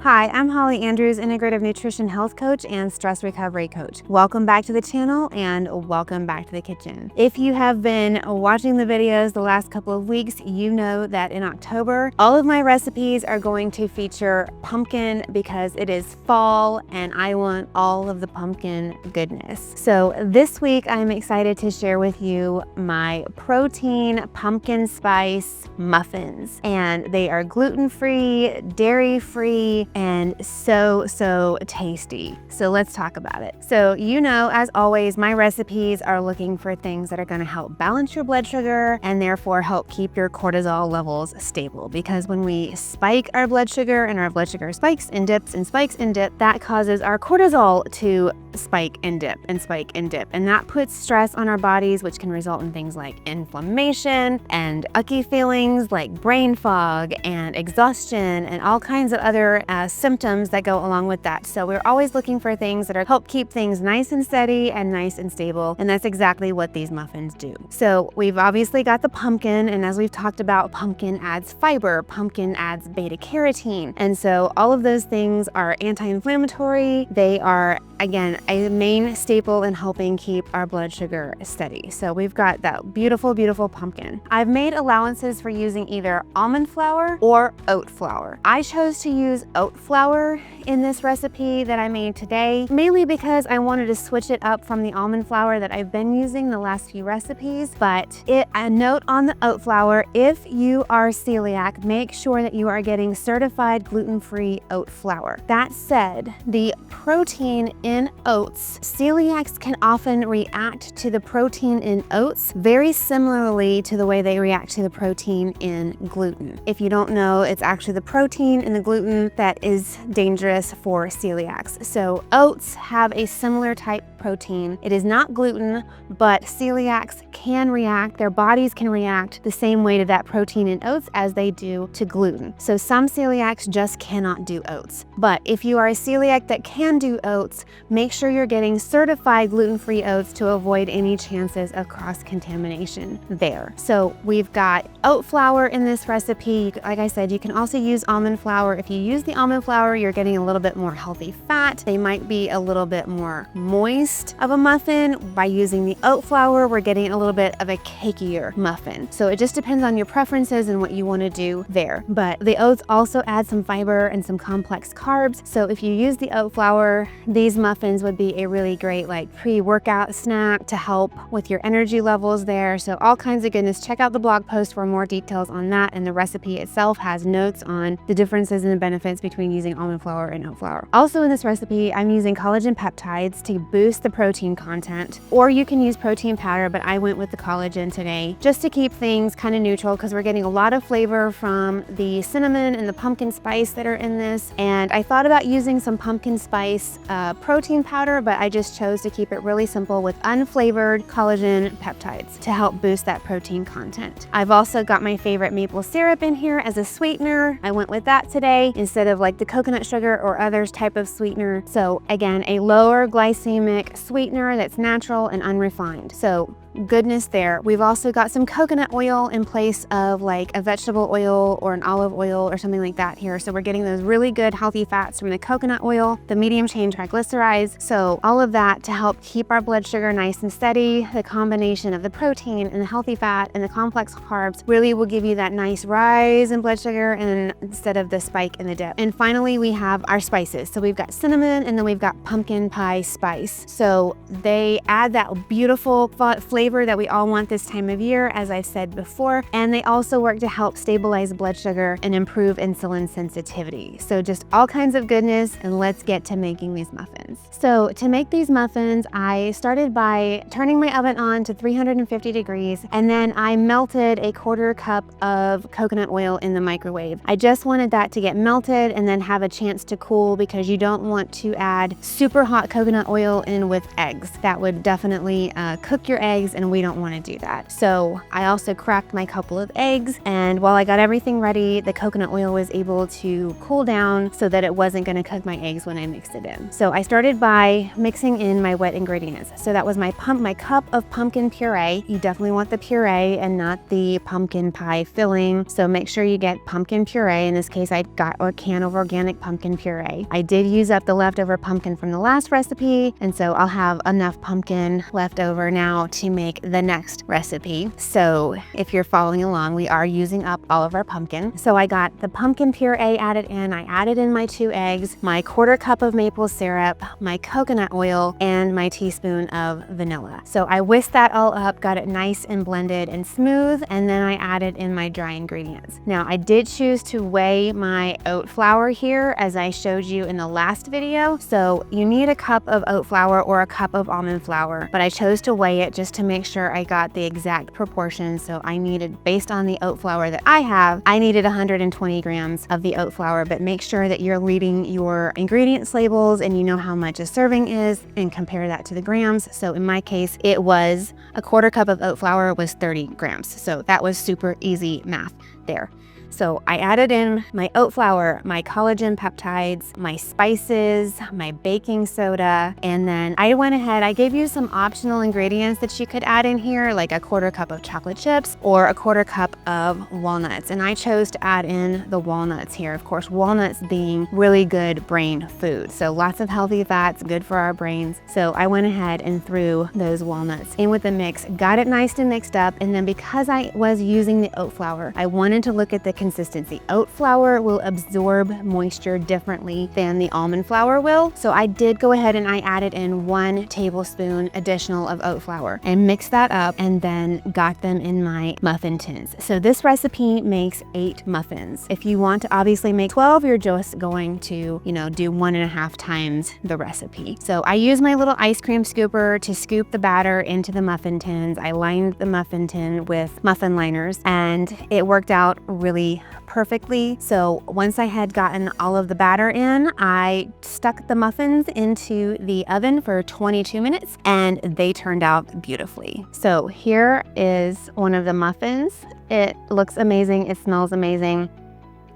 Hi, I'm Holly Andrews, Integrative Nutrition Health Coach and Stress Recovery Coach. Welcome back to the channel and welcome back to the kitchen. If you have been watching the videos the last couple of weeks, you know that in October, all of my recipes are going to feature pumpkin because it is fall and I want all of the pumpkin goodness. So this week, I'm excited to share with you my protein pumpkin spice muffins. And they are gluten-free, dairy-free, and so tasty. So let's talk about it. So you know, as always, my recipes are looking for things that are going to help balance your blood sugar and therefore help keep your cortisol levels stable. Because when we spike our blood sugar and our blood sugar spikes and dips and spikes and dip, that causes our cortisol to spike and dip and spike and dip. And that puts stress on our bodies, which can result in things like inflammation and ucky feelings like brain fog and exhaustion and all kinds of other symptoms that go along with that. So we're always looking for things that help keep things nice and steady and nice and stable. And that's exactly what these muffins do. So we've obviously got the pumpkin. And as we've talked about, pumpkin adds fiber, pumpkin adds beta carotene. And so all of those things are anti-inflammatory. They are, again, a main staple in helping keep our blood sugar steady. So we've got that beautiful, beautiful pumpkin. I've made allowances for using either almond flour or oat flour. I chose to use oat flour in this recipe that I made today, mainly because I wanted to switch it up from the almond flour that I've been using the last few recipes. But a note on the oat flour, if you are celiac, make sure that you are getting certified gluten-free oat flour. That said, the protein in oats, celiacs can often react to the protein in oats very similarly to the way they react to the protein in gluten. If you don't know, it's actually the protein in the gluten that is dangerous for celiacs. So oats have a similar type protein. It is not gluten, but celiacs can react, their bodies can react the same way to that protein in oats as they do to gluten. So some celiacs just cannot do oats. But if you are a celiac that can do oats, make sure you're getting certified gluten-free oats to avoid any chances of cross-contamination there. So we've got oat flour in this recipe. Like I said, you can also use almond flour. If you use the almond flour, you're getting a little bit more healthy fat. They might be a little bit more moist of a muffin. By using the oat flour, we're getting a little bit of a cakier muffin. So it just depends on your preferences and what you want to do there. But the oats also add some fiber and some complex carbs. So if you use the oat flour, these muffins would be a really great like pre-workout snack to help with your energy levels there. So all kinds of goodness. Check out the blog post for more details on that. And the recipe itself has notes on the differences and the benefits between using almond flour and oat flour. Also in this recipe, I'm using collagen peptides to boost the protein content, or you can use protein powder, but I went with the collagen today just to keep things kind of neutral because we're getting a lot of flavor from the cinnamon and the pumpkin spice that are in this. And I thought about using some pumpkin spice protein powder, but I just chose to keep it really simple with unflavored collagen peptides to help boost that protein content. I've also got my favorite maple syrup in here as a sweetener. I went with that today instead of like the coconut sugar or others type of sweetener. So again, a lower glycemic sweetener that's natural and unrefined. So goodness there. We've also got some coconut oil in place of like a vegetable oil or an olive oil or something like that here. So we're getting those really good healthy fats from the coconut oil, the medium chain triglycerides. So all of that to help keep our blood sugar nice and steady. The combination of the protein and the healthy fat and the complex carbs really will give you that nice rise in blood sugar and instead of the spike in the dip. And finally, we have our spices. So we've got cinnamon and then we've got pumpkin pie spice. So they add that beautiful flavor that we all want this time of year, as I've said before, and they also work to help stabilize blood sugar and improve insulin sensitivity. So just all kinds of goodness, and let's get to making these muffins. So to make these muffins, I started by turning my oven on to 350 degrees, and then I melted a 1/4 cup of coconut oil in the microwave. I just wanted that to get melted and then have a chance to cool because you don't want to add super hot coconut oil in with eggs. That would definitely cook your eggs and we don't want to do that. So I also cracked my couple of eggs, and while I got everything ready, the coconut oil was able to cool down so that it wasn't going to cook my eggs when I mixed it in. So I started by mixing in my wet ingredients. So that was my cup of pumpkin puree. You definitely want the puree and not the pumpkin pie filling. So make sure you get pumpkin puree. In this case, I got a can of organic pumpkin puree. I did use up the leftover pumpkin from the last recipe, and so I'll have enough pumpkin left over now to make the next recipe. So if you're following along, we are using up all of our pumpkin. So I got the pumpkin puree added in. I added in my 2 eggs, my 1/4 cup of maple syrup, my coconut oil, and my teaspoon of vanilla. So I whisked that all up, got it nice and blended and smooth, and then I added in my dry ingredients. Now I did choose to weigh my oat flour here as I showed you in the last video. So you need a cup of oat flour or a cup of almond flour, but I chose to weigh it just to make sure I got the exact proportion. So I needed, based on the oat flour that I have, I needed 120 grams of the oat flour, but make sure that you're reading your ingredients labels and you know how much a serving is and compare that to the grams. So in my case, it was a 1/4 cup of oat flour was 30 grams. So that was super easy math there. So I added in my oat flour, my collagen peptides, my spices, my baking soda, and then I went ahead, I gave you some optional ingredients that you could add in here, like a 1/4 cup of chocolate chips or a 1/4 cup of walnuts. And I chose to add in the walnuts here. Of course, walnuts being really good brain food. So lots of healthy fats, good for our brains. So I went ahead and threw those walnuts in with the mix, got it nice and mixed up. And then because I was using the oat flour, I wanted to look at the consistency. Oat flour will absorb moisture differently than the almond flour will. So I did go ahead and I added in 1 tablespoon additional of oat flour and mixed that up and then got them in my muffin tins. So this recipe makes 8 muffins. If you want to obviously make 12, you're just going to, do 1.5 times the recipe. So I use my little ice cream scooper to scoop the batter into the muffin tins. I lined the muffin tin with muffin liners and it worked out really perfectly. So once I had gotten all of the batter in, I stuck the muffins into the oven for 22 minutes and they turned out beautifully. So here is one of the muffins. It looks amazing. It smells amazing.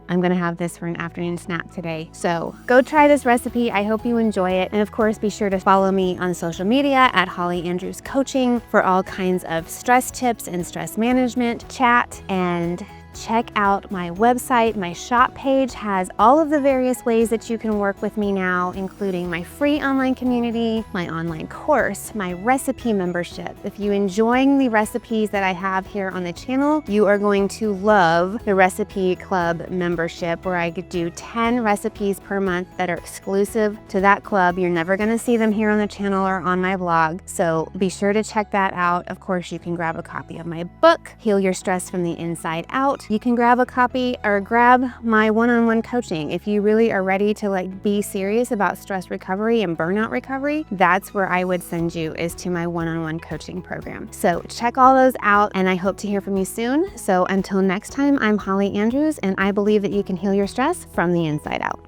I'm gonna have this for an afternoon snack today. So go try this recipe. I hope you enjoy it. And of course, be sure to follow me on social media at Holly Andrews Coaching for all kinds of stress tips and stress management chat, and check out my website. My shop page has all of the various ways that you can work with me now, including my free online community, my online course, my recipe membership. If you're enjoying the recipes that I have here on the channel, you are going to love the Recipe Club membership, where I do 10 recipes per month that are exclusive to that club. You're never going to see them here on the channel or on my blog. So be sure to check that out. Of course, you can grab a copy of my book, Heal Your Stress from the Inside Out. You can grab a copy or grab my one-on-one coaching. If you really are ready to be serious about stress recovery and burnout recovery, that's where I would send you, is to my one-on-one coaching program. So check all those out and I hope to hear from you soon. So until next time, I'm Holly Andrews and I believe that you can heal your stress from the inside out.